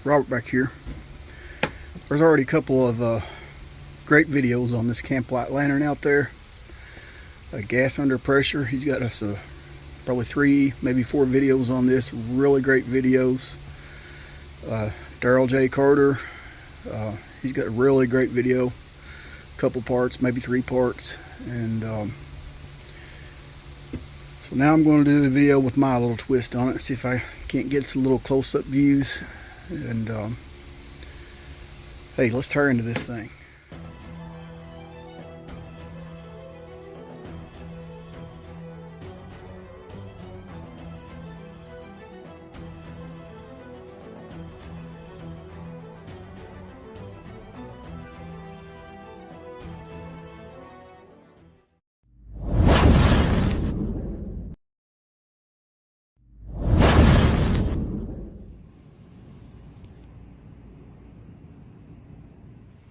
Robert back here. There's already a couple of great videos on this kamplite lantern out there. Gas under pressure. He's got us probably 3, maybe 4 videos on this. Really great videos. Daryl J. Carter, he's got a really great video. Couple parts, maybe 3 parts. And so now I'm going to do a video with my little twist on it. See if I can't get some little close-up views. And hey, let's tear into this thing.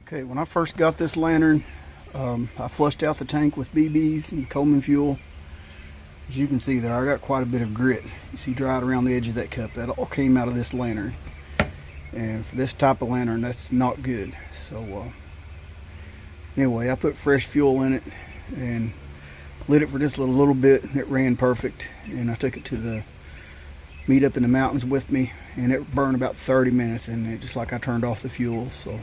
Okay, when I first got this lantern, I flushed out the tank with BBs and Coleman fuel. As you can see there, I got quite a bit of grit. You see dried around the edge of that cup. That all came out of this lantern. And for this type of lantern, that's not good. So anyway, I put fresh fuel in it and lit it for just a little bit, and it ran perfect. And I took it to the meet up in the mountains with me, and it burned about 30 minutes, and it just like I turned off the fuel. So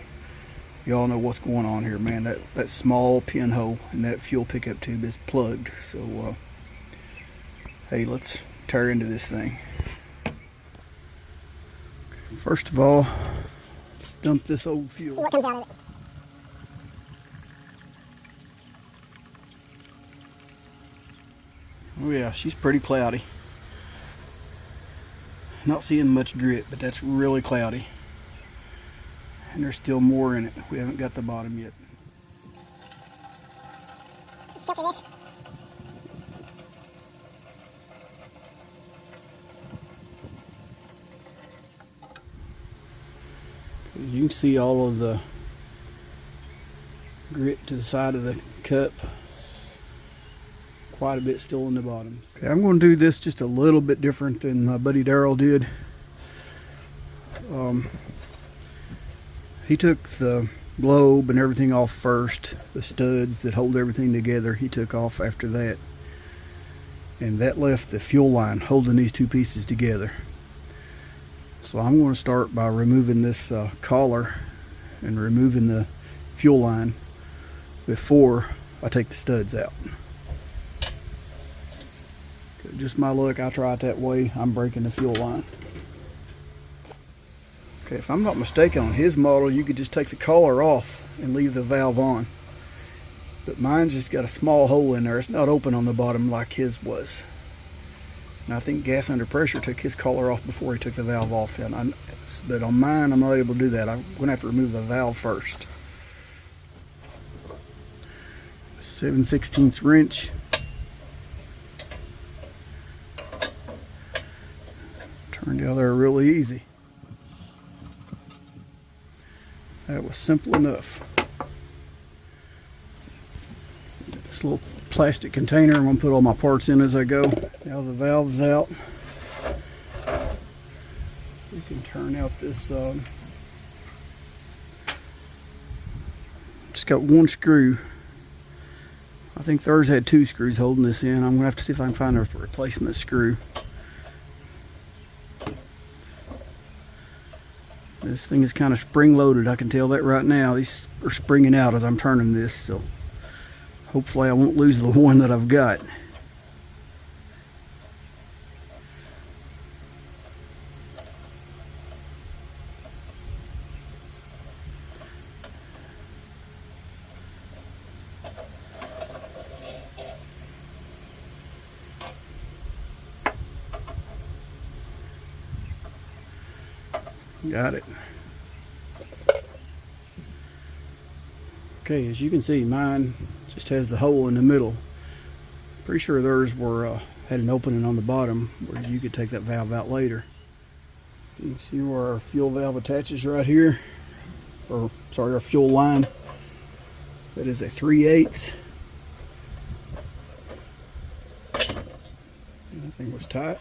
y'all know what's going on here, man. That small pinhole in that fuel pickup tube is plugged. So hey, let's tear into this thing. First of all, let's dump this old fuel. See what comes out of it. Oh yeah, she's pretty cloudy. Not seeing much grit, but that's really cloudy. And there's still more in it. We haven't got the bottom yet. Filter this. You can see all of the grit to the side of the cup. Quite a bit still in the bottoms. Okay, I'm going to do this just a little bit different than my buddy Daryl did. He took the globe and everything off first. The studs that hold everything together, he took off after that. And that left the fuel line holding these 2 pieces together. So I'm going to start by removing this collar and removing the fuel line before I take the studs out. Okay, just my luck, I try it that way, I'm breaking the fuel line. Okay, if I'm not mistaken, on his model you could just take the collar off and leave the valve on. But mine's just got a small hole in there. It's not open on the bottom like his was. And I think gas under pressure took his collar off before he took the valve off. But on mine, I'm not able to do that. I'm going to have to remove the valve first. 7/16 wrench. Turned out there really easy. That was simple enough. This little plastic container, I'm going to put all my parts in as I go. Now the valve's out. We can turn out this. Just got 1 screw. I think theirs had 2 screws holding this in. I'm going to have to see if I can find a replacement screw. This thing is kind of spring-loaded. I can tell that right now. These are springing out as I'm turning this, so hopefully I won't lose the one that I've got. Got it. Okay, as you can see, mine just has the hole in the middle. Pretty sure theirs were had an opening on the bottom where you could take that valve out later. You can see where our fuel valve attaches right here, or sorry, our fuel line. That is a 3/8. That thing was tight.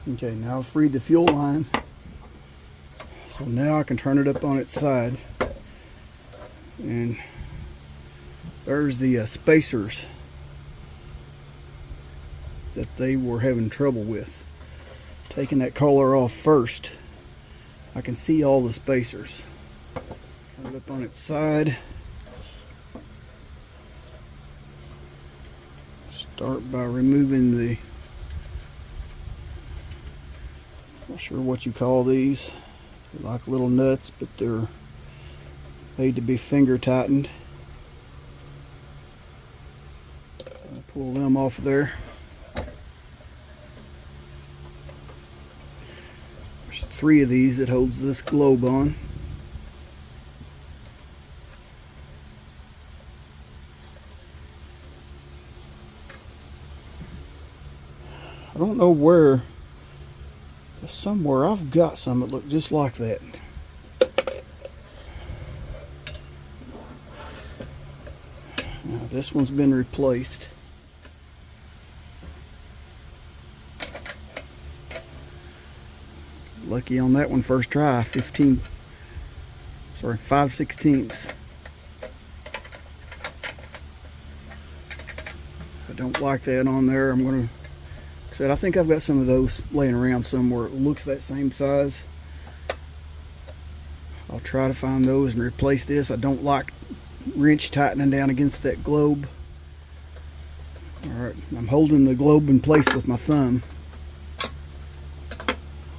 Okay, now I've freed the fuel line. So now I can turn it up on its side. And there's the spacers that they were having trouble with. Taking that collar off first, I can see all the spacers. Turn it up on its side. Start by removing the, not sure what you call these. They're like little nuts, but they're made to be finger tightened. I'll pull them off of there. There's 3 of these that holds this globe on. I don't know where, somewhere I've got some that look just like that. Now this one's been replaced. Lucky on that one first try, 5/16. I don't like that on there. I'm gonna, I think I've got some of those laying around somewhere. It looks that same size. I'll try to find those and replace this. I don't like wrench tightening down against that globe. Alright, I'm holding the globe in place with my thumb.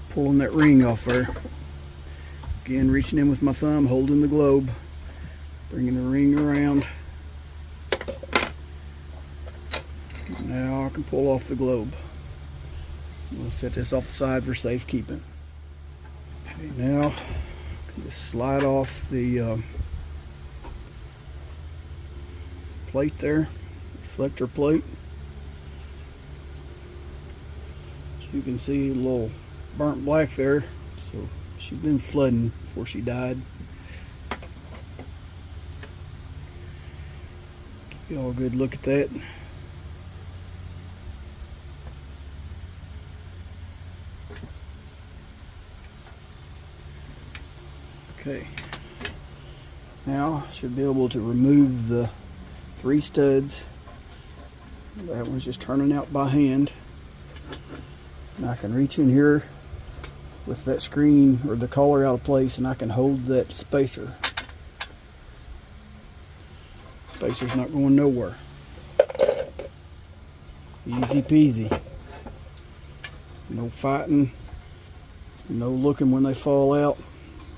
Pulling that ring off there. Again, reaching in with my thumb, holding the globe. Bringing the ring around. Now I can pull off the globe. We'll set this off the side for safekeeping. Okay, now just slide off the plate there, reflector plate. As you can see, a little burnt black there, so she's been flooding before she died. Give you all a good look at that. Okay, now I should be able to remove the 3 studs. That one's just turning out by hand. And I can reach in here with that screen or the collar out of place, and I can hold that spacer. Spacer's not going nowhere. Easy peasy. No fighting, no looking when they fall out.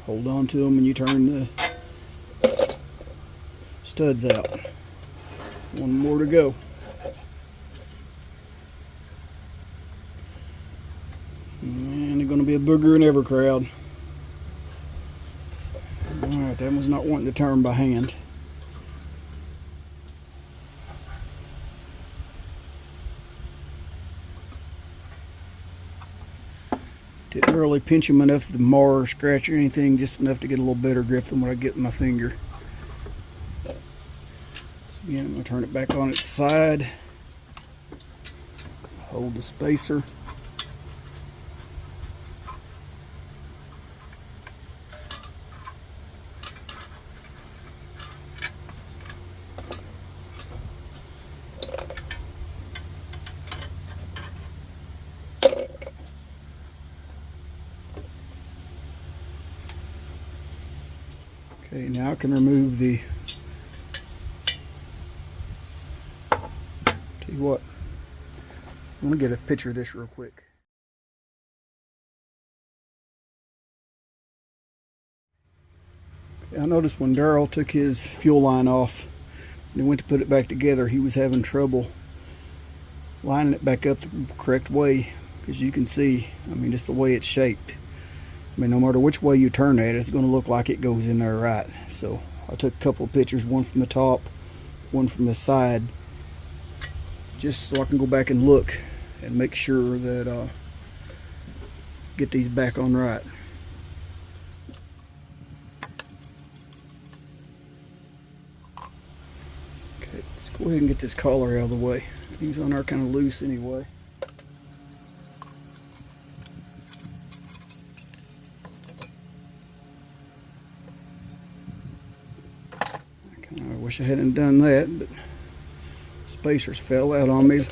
Hold on to them when you turn the studs out. One more to go. And they're going to be a booger in every crowd. Alright, that one's not wanting to turn by hand. Didn't really pinch them enough to mar or scratch or anything, just enough to get a little better grip than what I get with my finger. So again, I'm going to turn it back on its side. Hold the spacer. Okay, now I can remove the, tell you what, I'm going to get a picture of this real quick. Okay, I noticed when Darryl took his fuel line off and he went to put it back together, he was having trouble lining it back up the correct way, because you can see, I mean, just the way it's shaped. I mean, no matter which way you turn that, it's going to look like it goes in there right. So I took a couple of pictures, one from the top, one from the side, just so I can go back and look and make sure that get these back on right. Okay, let's go ahead and get this collar out of the way. Things on there kind of loose anyway. wish I hadn't done that, but spacers fell out on me.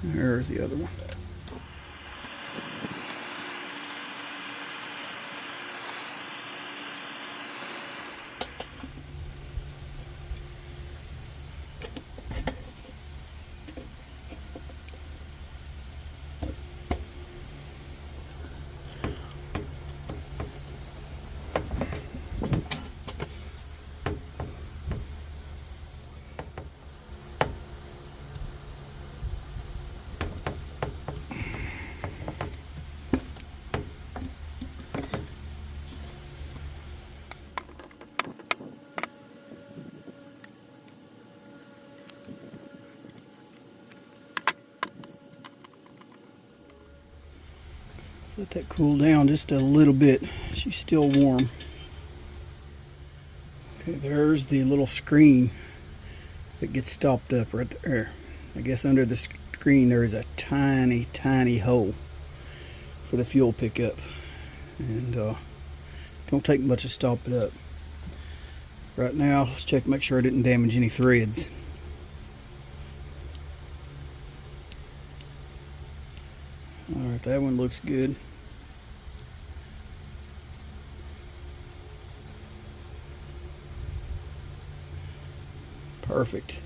There's the other one. Let that cool down just a little bit. She's still warm. Okay, there's the little screen that gets stopped up right there. I guess under the screen there is a tiny, tiny hole for the fuel pickup. And don't take much to stop it up. Right now, let's check to make sure I didn't damage any threads. Alright, that one looks good. Perfect.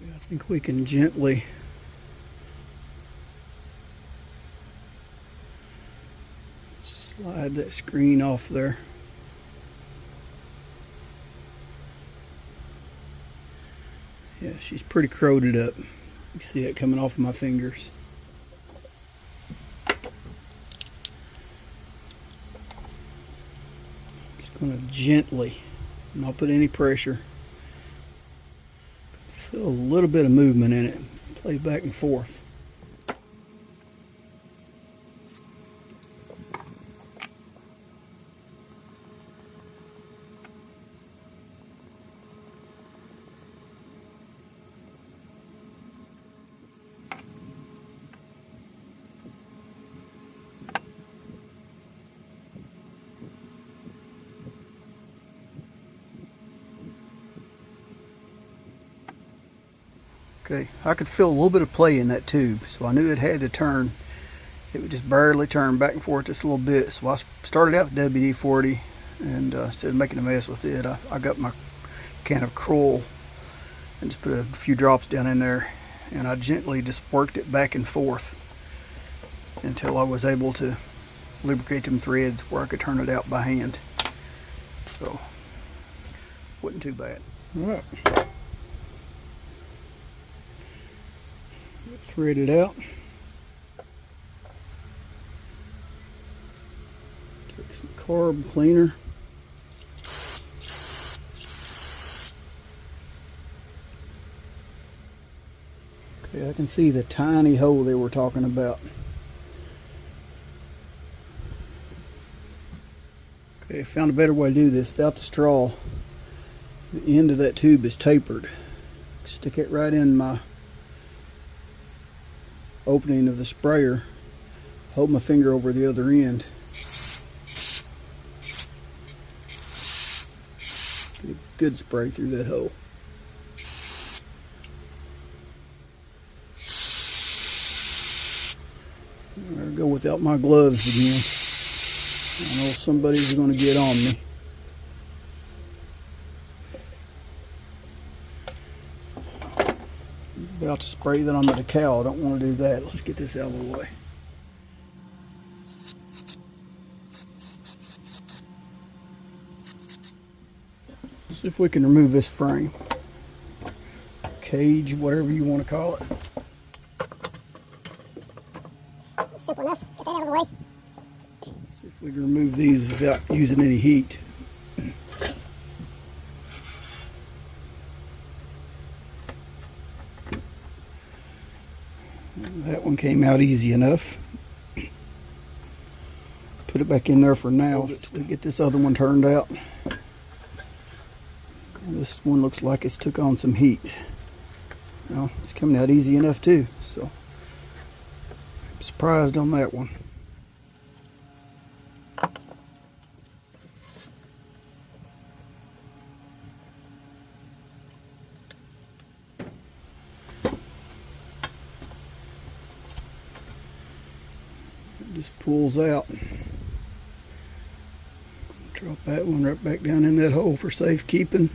I think we can gently slide that screen off there. Yeah, she's pretty corroded up. You can see it coming off of my fingers. Just going to gently, not put any pressure. Feel a little bit of movement in it. Play back and forth. Okay, I could feel a little bit of play in that tube, so I knew it had to turn. It would just barely turn back and forth just a little bit. So I started out with WD-40, and instead of making a mess with it, I got my can of Kroll and just put a few drops down in there, and I gently just worked it back and forth until I was able to lubricate them threads where I could turn it out by hand. So, wasn't too bad. All right. Thread it out. Take some carb cleaner. Okay, I can see the tiny hole they were talking about. Okay, I found a better way to do this. Without the straw, the end of that tube is tapered. Stick it right in my opening of the sprayer, hold my finger over the other end, get a good spray through that hole. There I go without my gloves again. I know somebody's going to get on me. About to spray that on the decal. I don't want to do that. Let's get this out of the way. See if we can remove this frame, cage, whatever you want to call it. Simple enough. Get that out of the way. See if we can remove these without using any heat. That one came out easy enough. Put it back in there for now to get this other one turned out. And this one looks like it's took on some heat. Well, it's coming out easy enough too, so I'm surprised on that one. just pulls out. Drop that one right back down in that hole for safekeeping.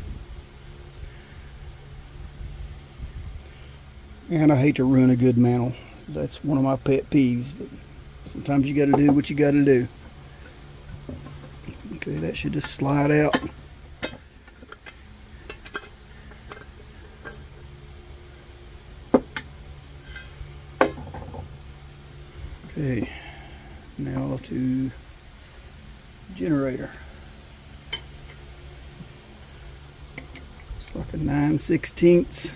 And I hate to ruin a good mantle. That's one of my pet peeves, but sometimes you got to do what you got to do. Okay, that should just slide out. Okay, now to generator. It's like a 9/16.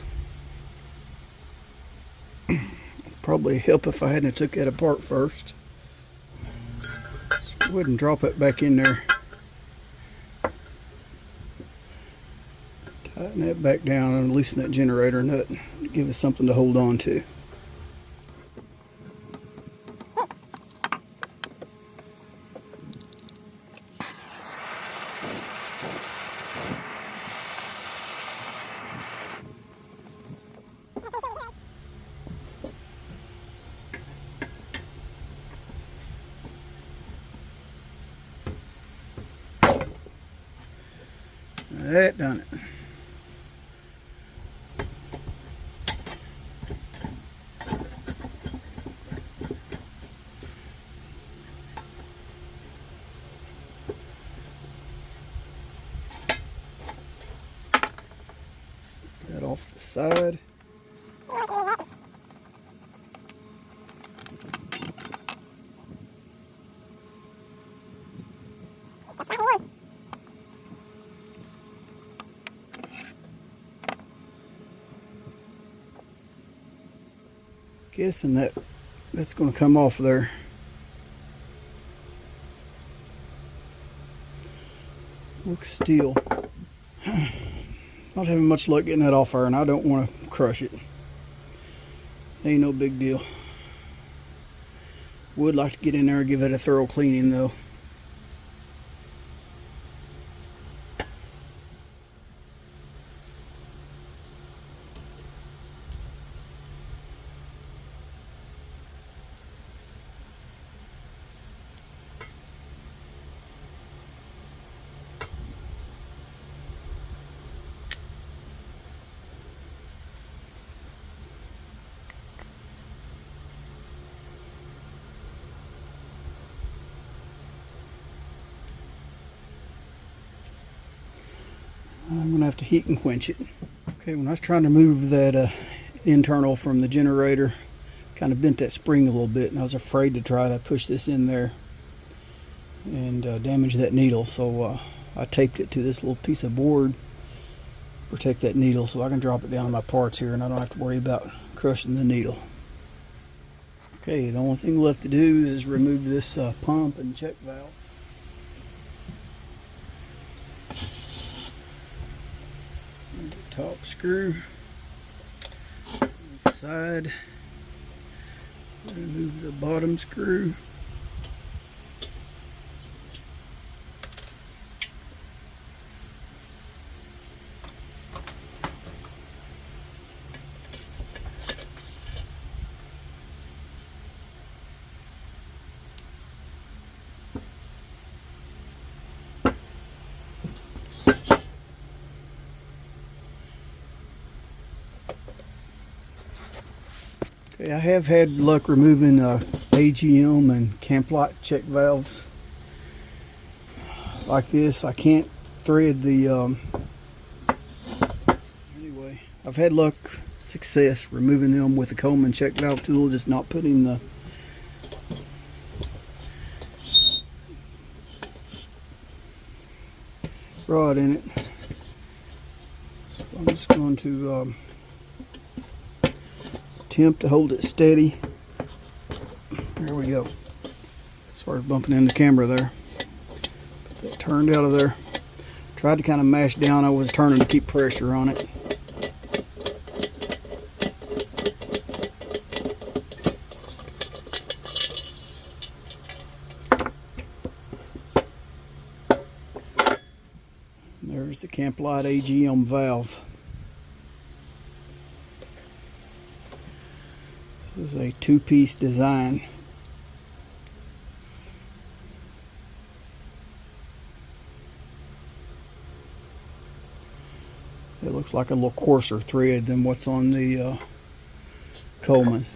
Probably help if I hadn't took that apart first. So go ahead and drop it back in there. Tighten that back down and loosen that generator nut. Give us something to hold on to. That done it. Set that off the side. Guessing that's going to come off there. Looks steel. Not having much luck getting that off there, and I don't want to crush it. Ain't no big deal. Would like to get in there and give it a thorough cleaning though. I'm gonna have to heat and quench it. Okay, when I was trying to move that internal from the generator, kind of bent that spring a little bit, and I was afraid to try to push this in there and damage that needle. So I taped it to this little piece of board, protect that needle, so I can drop it down in my parts here, and I don't have to worry about crushing the needle. Okay, the only thing left to do is remove this pump and check valve. Top screw, side, remove the bottom screw. Okay, I have had luck removing AGM and kamplite check valves like this. I can't thread the anyway, I've had success removing them with the comb and check valve tool, just not putting the rod in it. So I'm just going to attempt to hold it steady. There we go. Started bumping in the camera there. Put that turned out of there. Tried to kind of mash down. I was turning to keep pressure on it. There's the kamplite AGM valve. This is a two-piece design. Looks like a little coarser thread than what's on the Coleman.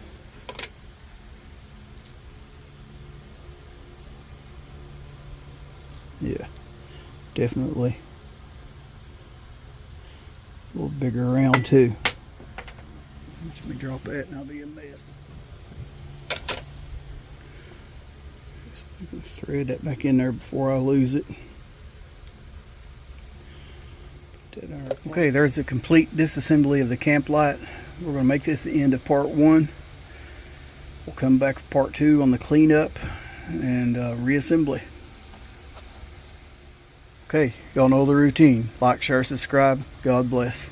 Yeah, definitely a little bigger around too. Let me drop that and I'll be a mess. So we can thread that back in there before I lose it. Okay, there's the complete disassembly of the kamplite. We're going to make this the end of part 1. We'll come back for part 2 on the cleanup and reassembly. Okay, y'all know the routine. Like, share, subscribe. God bless.